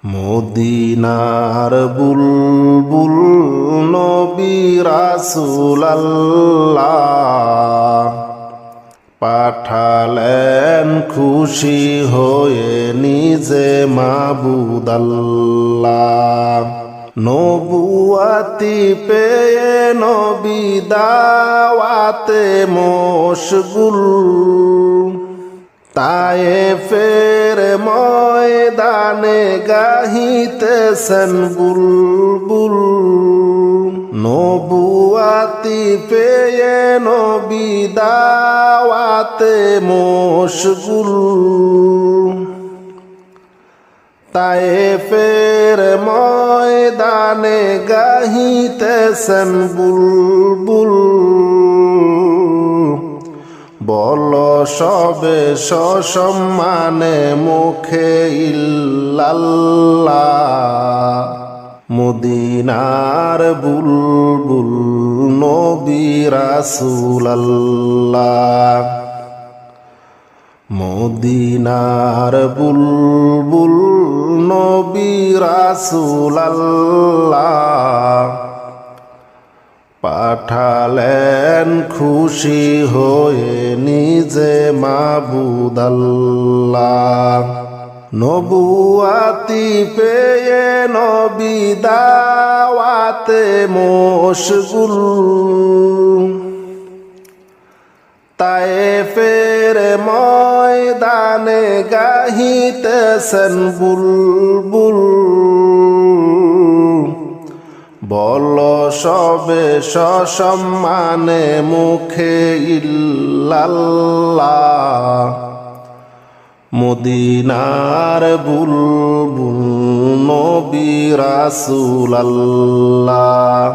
মদিনার বুলবুল নবী রাসূল আল্লাহ পাঠালেন খুশি হয়ে নিজে মাবুদ আল্লাহ। নবুয়াতি পেয়ে নবী দাওয়াতে মশগুল, তায়েফের ময়দানে গাহিতেছেন বুলবুল। নবুয়াতি পেয়ে নবী দাওয়াতে মশগুল, তায়েফের ময়দানে গাহিতেছেন বুলবুল। বল সবে সসম্মানে মুখে ইল্লাল্লাহ, মদিনার বুলবুল নবী রাসূল আল্লাহ। মদিনার বুলবুল নবী রাসূল আল্লাহ পাঠালেন খুশি হয়ে নিজে মাবুদ আল্লাহ। নবুয়াতি পেয়ে নবী দাওয়াতে মশগুল, তায়েফের ময়দানে গাহিতেছেন বুলবুল। বল সবে সসম্মানে মুখে ইল্লাল্লাহ, মদিনার বুলবুল নবী রাসূল আল্লাহ।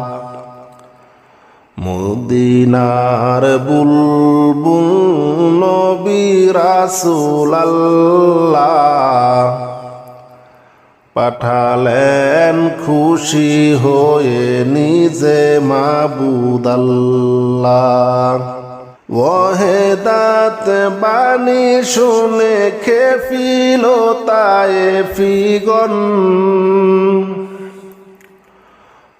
মদিনার বুলবুল নবী রাসূল আল্লাহ পাঠালেন খুশি হয়ে নিজে মাবুদ আল্লাহ। ওয়াহদাত বাণী শুনে খেপিল তায়েফিগণ,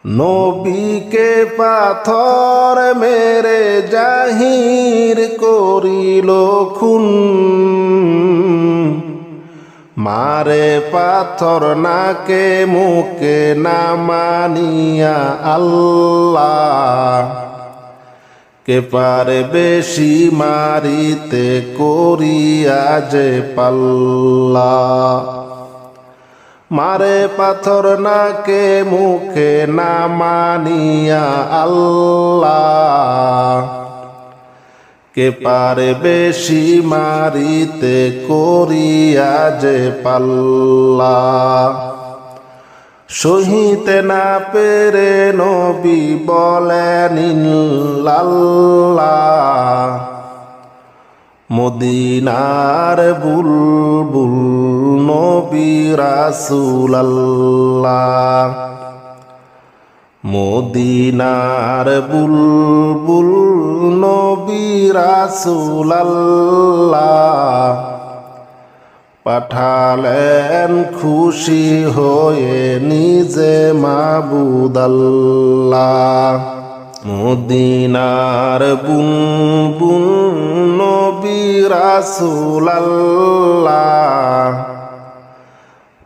নবীকে পাথর মেরে জাহির করিল খুন। মারে পাথর নাকে মুখে না মানিয়া আল্লাহ, কে পারে বেশি মারিতে করিয়া যে পাল্লা। মারে পাথর নাকে মুখে না মানিয়া আল্লাহ, কে পারে বেশি মারিতে করিয়া যে পাল্লা। সহিতে না পেরে নবী বলেন ইল্লাল্লাহ, মদিনার বুলবুল নবী রাসূল আল্লাহ। মদিনার বুলবুল নবী রাসূল আল্লাহ পাঠালেন খুশি হয়ে নিজে মাবুদ আল্লাহ। মদিনার বুলবুল নবী রাসূল আল্লাহ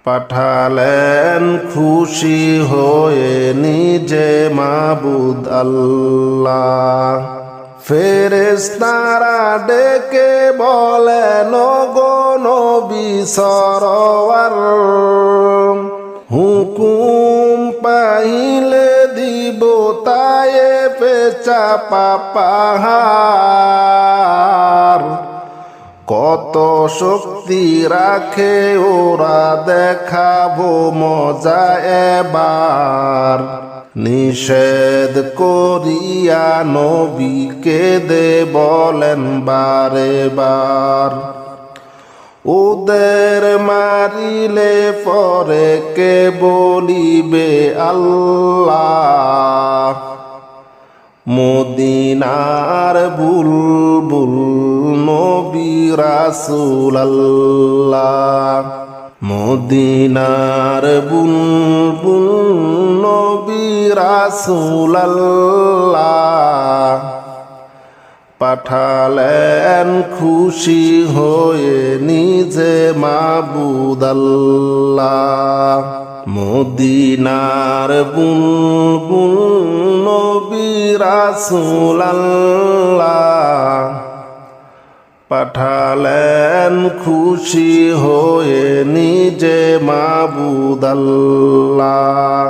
পাঠালেন খুশি হয়ে নিজে মাবুদ আল্লাহ। ফেরেশতারা ডেকে বলেন গো নবী সরওয়ার, হুকুম পাইলে দিব তায়েফে চাপা পাহাড়। কত শক্তি রাখে ওরা দেখাবো মজা এবার। নিষেধ করিয়া নবীকে দে বলেন বারে বার, ওদের মারিলে পরে কে বলিবে আল্লাহ। মদিনার বুলবুল নবী রাসূল আল্লাহ, মদিনার বুলবুল নবী রাসূলুল্লাহ পাঠালেন খুশি হয়ে নিজে মাবুদ আল্লাহ। মদিনার বুলবুল নবী রাসূলুল্লাহ পাঠালেন খুশি হয়ে নিজে মাবুদ আল্লাহ।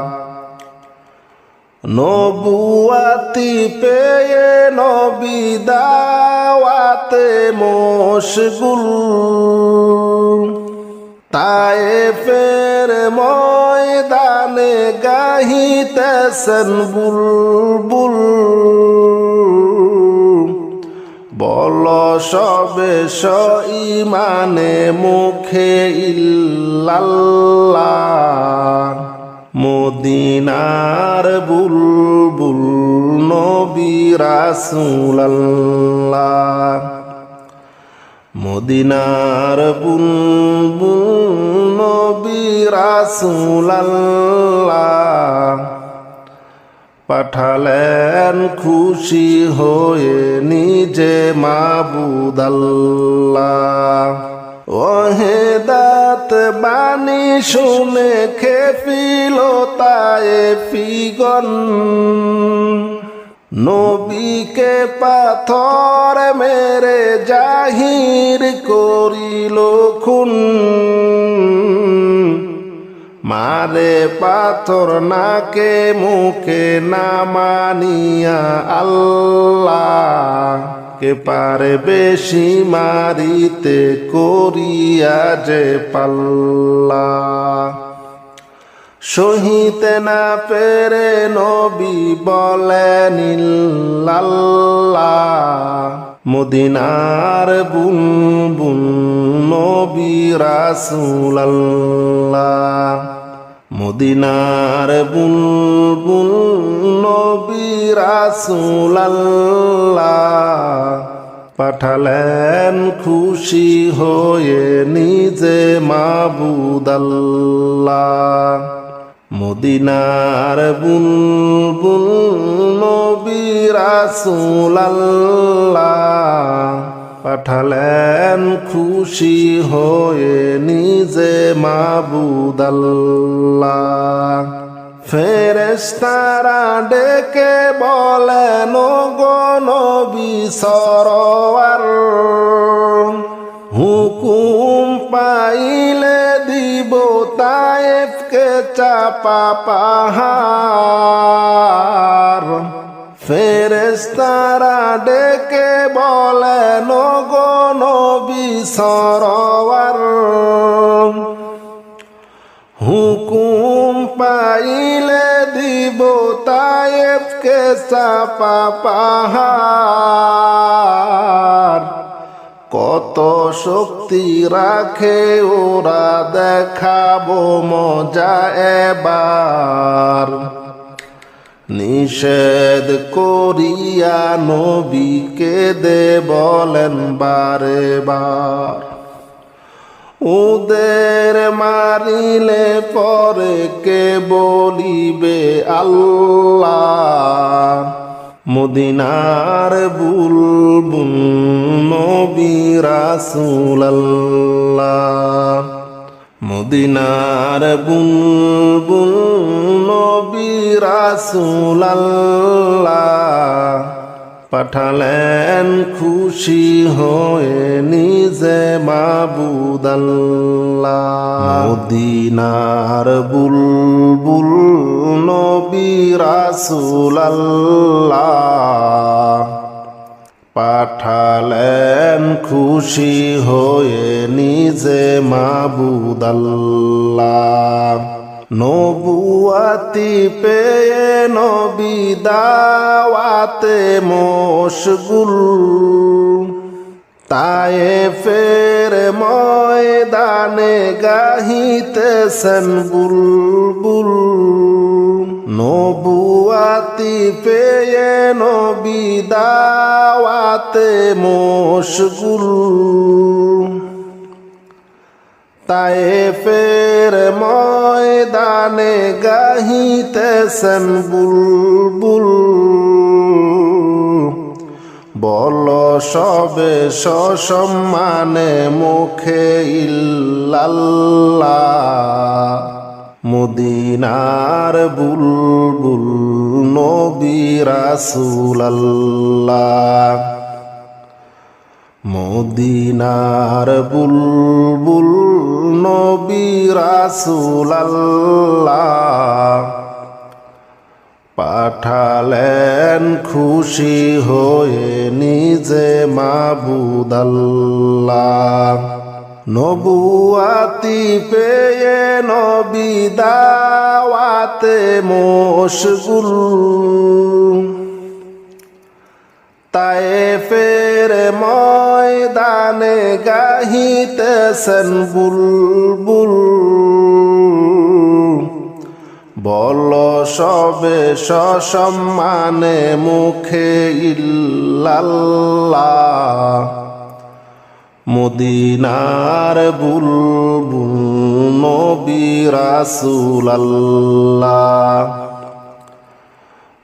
নবুয়াতি পেয়ে নবী দাওয়াতে মশগুল, তায়েফের ময়দানে গাহিতেছেন বুলবুল। বল সবে ইমানে মুখে ইল্লাল্লাহ। মদিনার বুলবুল নবী রাসূলুল্লাহ। মদিনার বুলবুল নবী রাসূলুল্লাহ পাঠালেন খুশি হয়ে নিজে মাবুদ আল্লাহ। ওহেদাত বাণী শুনে খেপিল তায়েফিগণ, নবীকে পাথর মেরে জাহির করিল খুন। মারে পাথর নাকে মুখে না মানিয়া আল্লাহ, কে পারে বেশি মারিতে করিয়া যে পাল্লা। সহিতে না পেরে নবী বলেন ইল্লাল্লাহ। মদিনার বুলবুল নবী রাসূলুল্লাহ। মদিনার বুলবুল নবী রাসূলুল্লাহ পাঠালেন খুশি হয়ে নিজে মাবুদ আল্লাহ। মদিনার বুলবুল নবী রাসূলুল্লাহ পাঠালেন খুশি হয়ে নিজে মাবুদ আল্লাহ। ফেরেশতারা ডেকে বলেন ওগো নবী সরওয়ার, হুকুম পাইলে দিব তায়েফকে চাপা পাহাড়। ফেরেশতারা ডেকে বলেন ওগো নবী সরওয়ার, হুকুম পাইলে দিব তায়েফকে চাপা পাহাড়। কত শক্তি রাখে ওরা দেখাবো মজা এবার। নিষেধ করিয়া নবীকে দে বলেন বারে বার। ওদের মারিলে পরে কে বলিবে আল্লাহ। মদিনার বুলবুল নবী রাসূলুল্লাহ। মদিনার বুলবুল নবী রাসূলুল্লাহ পাঠালেন খুশি হয়ে নিজে মাবুদ আল্লাহ। মদিনার বুলবুল নবী রাসূলুল্লাহ পাঠালেন খুশি হয়ে নিজে মাবুদ আল্লাহ। নবুয়াতি পেয়ে নবী দাওয়াতে মশগুল, তায়েফের ময়দানে গাহিতেছেন বুলবুল। নবুয়াতি পেয়ে নবী দাওয়াতে মশগুল, তায়েফের ময়দানে গাহিতেছেন বুলবুল বল সবে সসম্মানে মুখে ইল্লাল্লাহ মদিনার বুলবুল নবী রাসূলুল্লাহ মদিনার বুলবুল নবী রাসূলুল্লাহ পাঠালেন খুশি হয়ে নিজে মাবুদ আল্লাহ নবুয়াতি পেয়ে নবী দাওয়াতে মশগুল তায়েফের ময়দানে গাহিতেছেন বুলবুল বল সবে সসম্মানে মুখে ইল্লাল্লাহ মদিনার বুলবুল নবী রাসূলুল্লাহ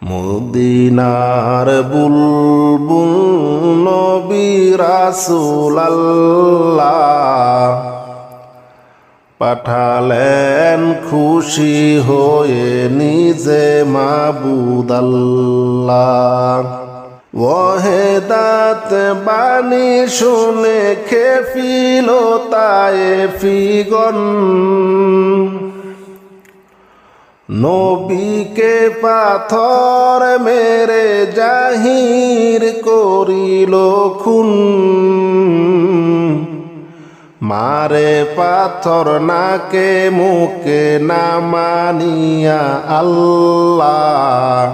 মদিনার বুলবুল নবী রাসূলুল্লাহ পাঠালেন খুশি হয়ে নিজে মাবুদ আল্লাহ ওয়াহিদাত বাণী শুনে খেপিল তায়েফিগণ নবীকে পাথর মেরে জাহির করিল খুন মারে পাথর নাকে মুখে না মানিয়া আল্লাহ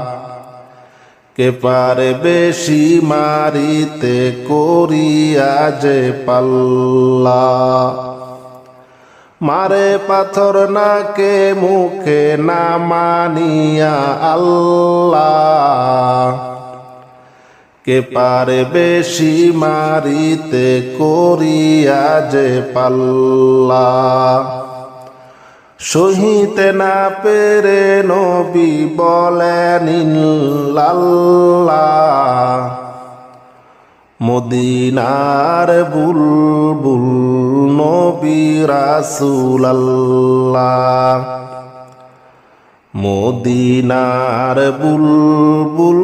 কে পারে বেশি মারিতে করিয়া যে পাল্লা মারে পাথর নাকে মুখে না মানিয়া আল্লাহ কে পারে বেশি মারিতে করিয়া যে পাল্লা সহিতে না পেরে নবী বলেন ইল্লাল্লাহ মদিনার বুলবুল নবী রাসূলুল্লাহ মদিনার বুলবুল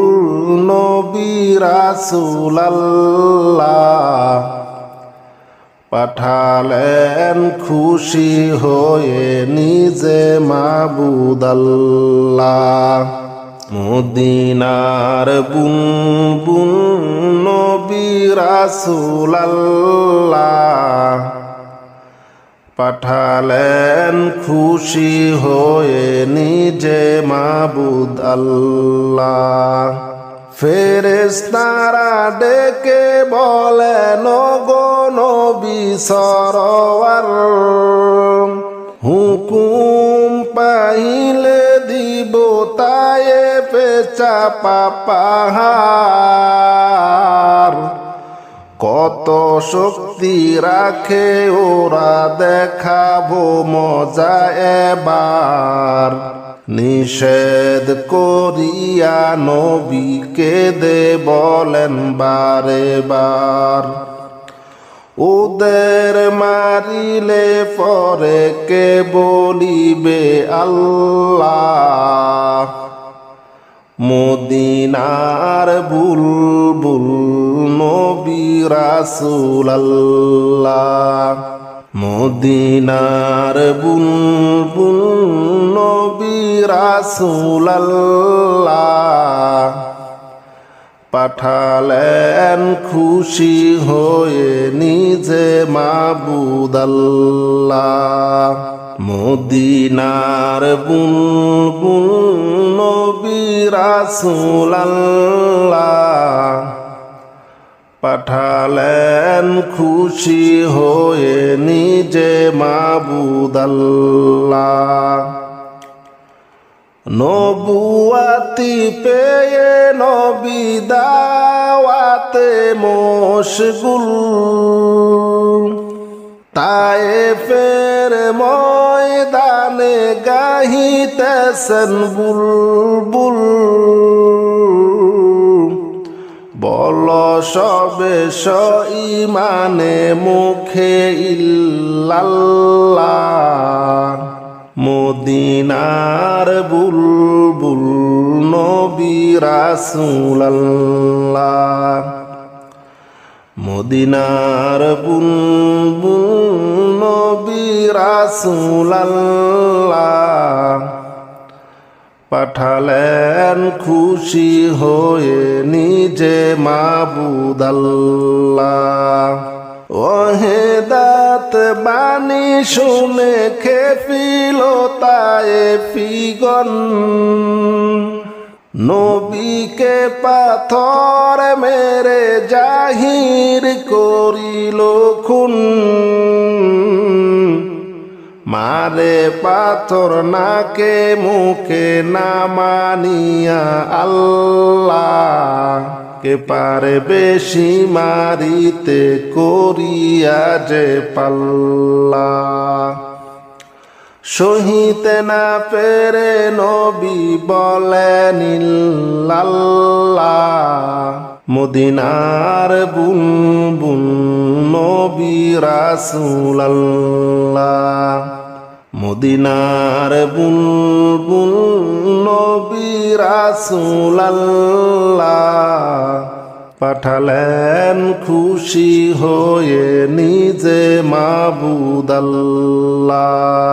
নবী রাসূলুল্লাহ পাঠালেন খুশি হয়ে নিজে মাবুদ আল্লাহ মদিনার বুলবুল নবী রাসূলুল্লাহ পাঠালেন খুশি হয়ে নিজে মাবুদ আল্লাহ ফেরেশতারা ডেকে বলেন গো নবী সরওয়ার হুকুম পাইলে দিব তায়েফে চাপা পাহাড় কত শক্তি রাখে ওরা দেখাবো মজা এবার নিষেধ করিয়া নবীকে দে বলেন বারে বার ওদের মারিলে পরে কে বলিবে আল্লাহ মদিনার বুলবুল নবী রাসূলুল্লাহ মদিনার বুলবুল নবী রাসূলুল্লাহ পাঠালেন খুশি হয়ে নিজে মাবুদ আল্লাহ মদিনার বুলবুল নবী রাসূলুল্লাহ পাঠালেন খুশি হয়ে নিজে মাবুদ আল্লাহ নবুয়াতি পেয়ে নবী দাওয়াতে মশগুল তায়েফের ময়দানে গাহিতেছেন বুলবুল বল সবে ইমানে মুখে ইল্লাল্লাহ মদিনার বুলবুল নবী রাসূলুল্লাহ মদিনার বুলবুল নবী রাসূলুল্লাহ পাঠালেন খুশি হয়ে নিজে মাবুদ আল্লাহ ওহেদাত বাণী শুনে খেপিল তায়েফিগণ নবীকে পাথর মেরে জাহির করিল খুন মারে পাথর নাকে মুখে না মানিয়া আল্লাহ কে পারে বেশি মারিতে করিয়া যে পাল্লা সহিতে না পেরে নবী বলেন ইল্লাল্লাহ মদিনার বুলবুল নবী রাসূলুল্লাহ মদিনার বুলবুল নবী রাসূলুল্লাহ পাঠালেন খুশি হয়ে নিজে মাবুদ আল্লাহ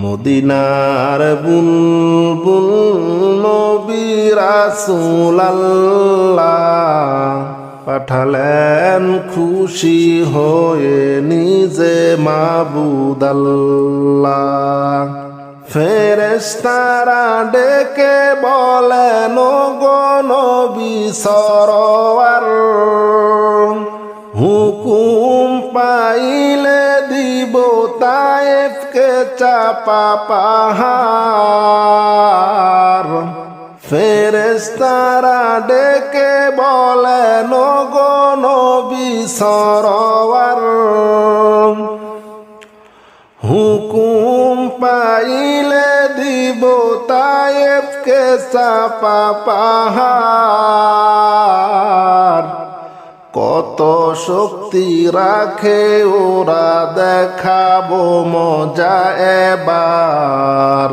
মদিনার বুলবুল নবী রাসূলুল্লাহ পাঠালেন খুশি হয়ে নিজে মাবুদ আল্লাহ ফেরেশতারা ডেকে বলেন গো নবী সরওয়ার হুকুম পাইলে দিব তায়েফকে চাপা পাহাড় ফেরেশতারা ডেকে বলেন গো নবী সরওয়ার হুকুম পাইলে দিব তায়েফকে চাপা পাহাড় কত শক্তি রাখে ওরা দেখাবো মজা এবার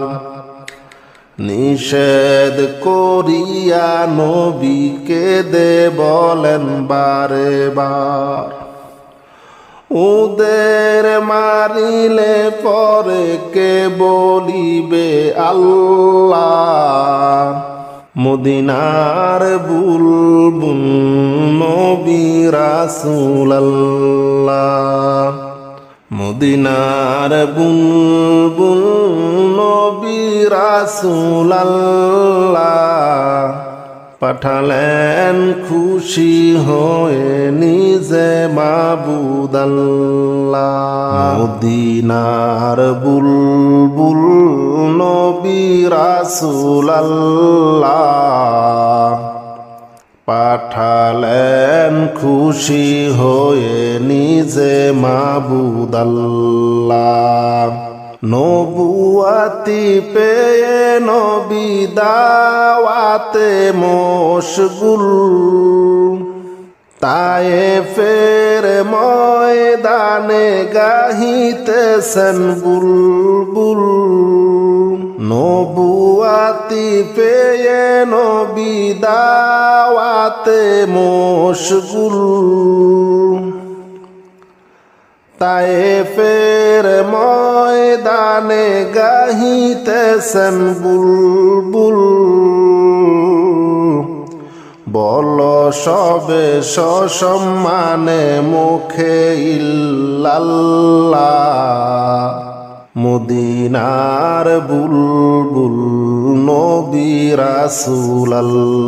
নিষেধ করিয়া নবীকে দে বলেন বারে বার ওদের মারিলে পরে কে বলিবে আল্লাহ মদিনার বুলবুল নবী রাসূলুল্লাহ মদিনার বুলবুল নবী রাসূলুল্লাহ পাঠালেন খুশি হয়ে নিজে মাবুদ আল্লাহ মদিনার বুলবুল নবী রাসূলুল্লাহ পাঠালেন খুশি হয়ে নিজে মাবুদ আল্লাহ নবুয়াতি পেয়ে নবী দাওয়াতে মশগুল তায়েফের ময়দানে গাহিতেছেন বুলবুল নবুয়াতি পেয়ে নবী দাওয়াতে মশগুল তায়েফের ময়দানে গাহিতেছেন বুলবুল বল সবে সসম্মানে মুখে ইল্লাল্লাহ মদিনার বুলবুল নবী রাসূলুল্লাহ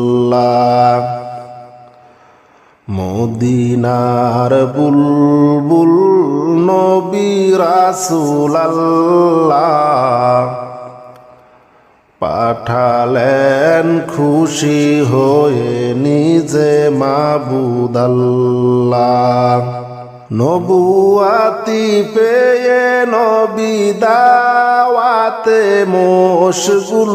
মদিনার বুলবুল নবী রাসূলুল্লাহ পাঠালেন খুশি হয়ে নিজে মাবুদ আল্লাহ নবুয়াতি পেয়ে নবী দাওয়াতে মশগুল,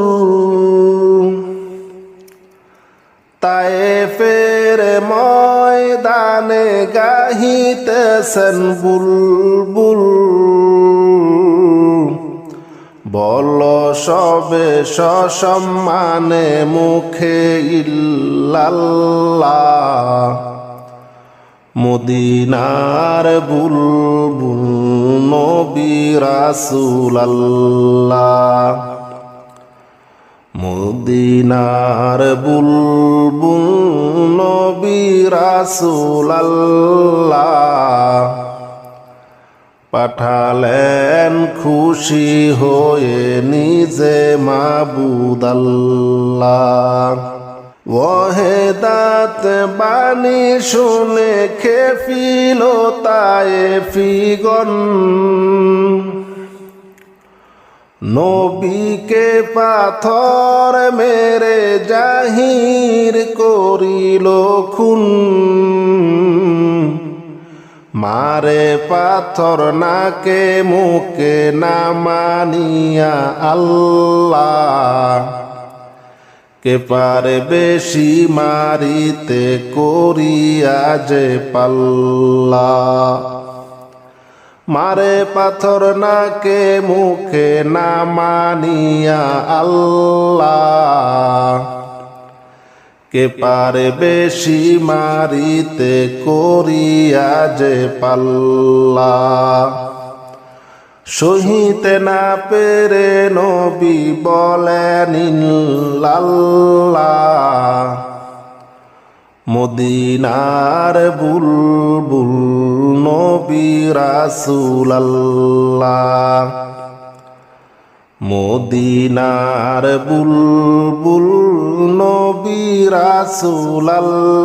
তায়েফের ময়দানে গাহিতেছেন বুলবুল। বল সবে সসম্মানে মুখে ইল্লাল্লাহ, মদিনার বুলবুল নবী রাসূলুল্লাহ। মদিনার বুলবুল নবী রাসূলুল্লাহ, পাঠালেন খুশি হয়ে নিজে মাবুদ আল্লাহ। ওয়াহেদাত বাণী শুনে খেপিল তায়েফিগণ, নবীকে পাথর মেরে জাহির করিল খুন। মারে পাথর নাকে মুখে না মানিয়া আল্লাহ, কে পারে বেশি মারিতে করিয়া যে পাল্লা। মারে পাথর নাকে মুখে না মানিয়া আল্লাহ, কে পারে বেশি মারিতে করিয়া যে পাল্লা। সহিতে না পেরে নবী বলেন ইল্লাল্লাহ, মদিনার বুলবুল নবী রাসূলুল্লাহ। মদিনার বুলবুল নবী রাসূলুল্লাহ,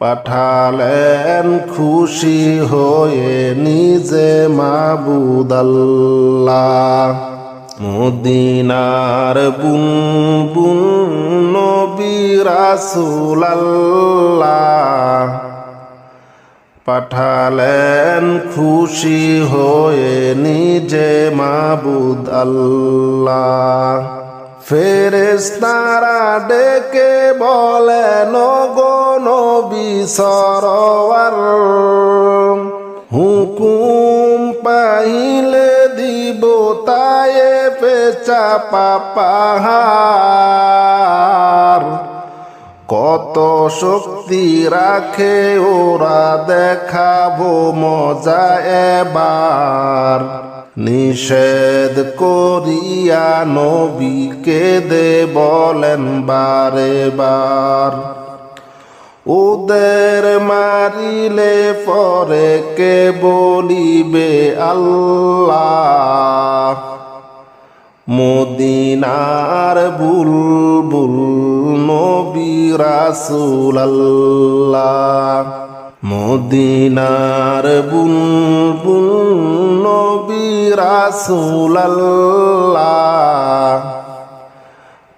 পাঠালেন খুশি হয়ে নিজে মাবুদ আল্লাহ। মদিনার বুলবুল নবী রাসূলুল্লাহ, পাঠালেন খুশি হয়ে নিজে মাবুদ আল্লাহ। ফেরেশতারা ডেকে বলেন গো নবী সরওয়ার, হুকুম পাইলে দিব তায়েফে চাপা পাহাড়। কত শক্তি রাখে ওরা দেখাবো মজা এবার। নিষেধ করিয়া নবীকে দে বলেন বারে বার, ওদের মারিলে পরে কে বলিবে আল্লাহ। মদিনার বুলবুল নবী রাসূলুল্লাহ, মদিনার বুলবুল নবী রাসূলুল্লাহ,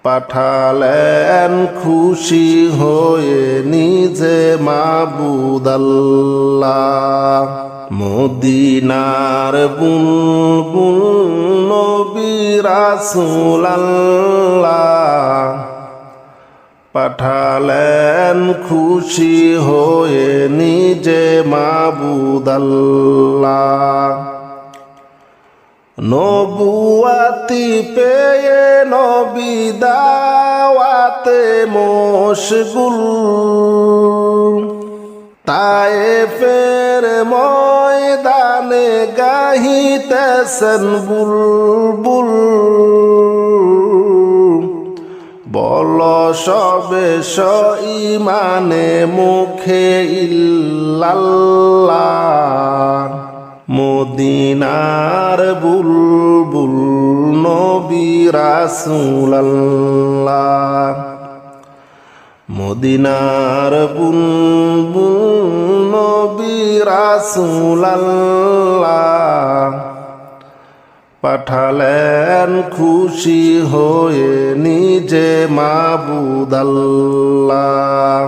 পাঠালেন খুশি হয়ে নিজে মাবুদ আল্লাহ। মদিনার বুলবুল নবী রাসূলুল্লাহ, পাঠালেন খুশি হয়ে নিজে মাবুদ আল্লাহ। নবুয়াতি পেয়ে নবী দাওয়াতে মশগুল, তায়েফের ময়দানে গাহিতেছেন বুলবুল। বল সবে ইমানে মুখে ইল্লাল্লাহ, মদিনার বুলবুল নবী রাসূলুল্লাহ। মদিনার বুলবুল নবী রাসূলুল্লাহ, পাঠালেন খুশি হয়ে নিজে মাবুদ আল্লাহ।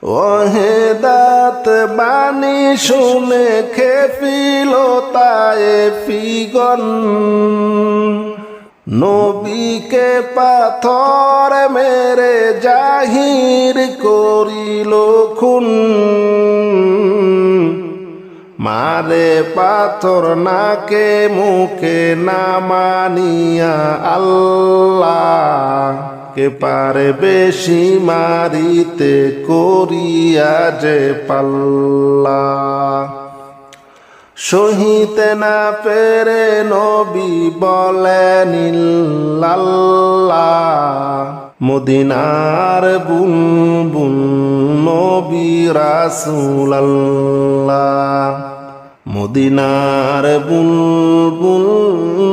ওহেদাত বাণী শুনে খেপিল তায়েফিগণ নবীকে পাথর মেরে জাহির করিল খুন মারে পাথর নাকে মুখে না মানিয়া আল্লাহ কে পারে বেশি মারিতে করিয়া যে পাল্লা সহিতে না পেরে নবী বলেন ইল্লাল্লাহ মদিনার বুলবুল নবী রাসূলুল্লাহ মদিনার বুলবুল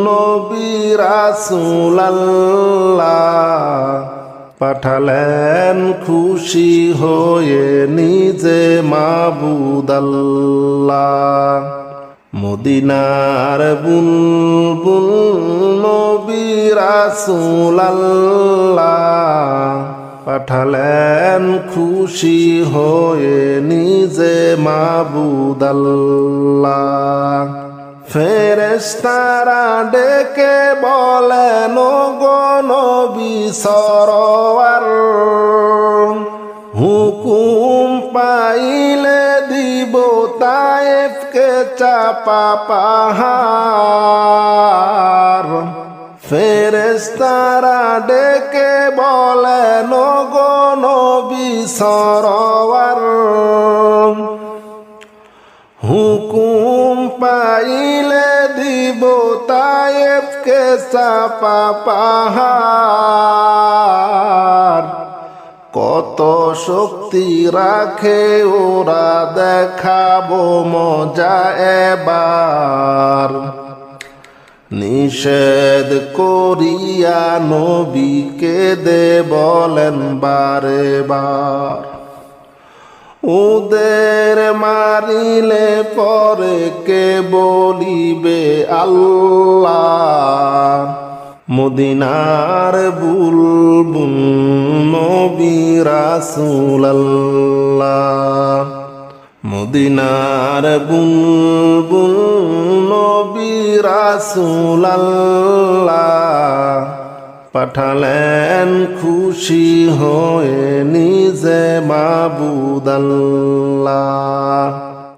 নবী রাসূলুল্লাহ পাঠালেন খুশি হয়ে নিজে মাবুদ আল্লাহ মদিনার বুলবুল নবী রাসূলুল্লাহ পাঠালেন খুশি হয়ে নিজে মাবুদ আল্লাহ ফেরেশতারা ডেকে বলেন গো নবী সরওয়ার হুকুম পাইলে দিব তায়েফকে চাপা পাহাড় ফেরেশতারা ডেকে বলেন গো নবী সরওয়ার হুকুম পাইলে দিব তায়েফকে চাপা পাহাড় কত শক্তি রাখে ওরা দেখাবো মজা এবার নিষেধ করিয়া নবীকে দে বলেন বারে বার ওদের মারিলে পরে কে বলিবে আল্লাহ মদিনার বুলবুল নবী রাসূলুল্লাহ মদিনার বুলবুল নবী রাসূলুল্লাহ পাঠালেন খুশি হয়ে নিজে মাবুদ আল্লাহ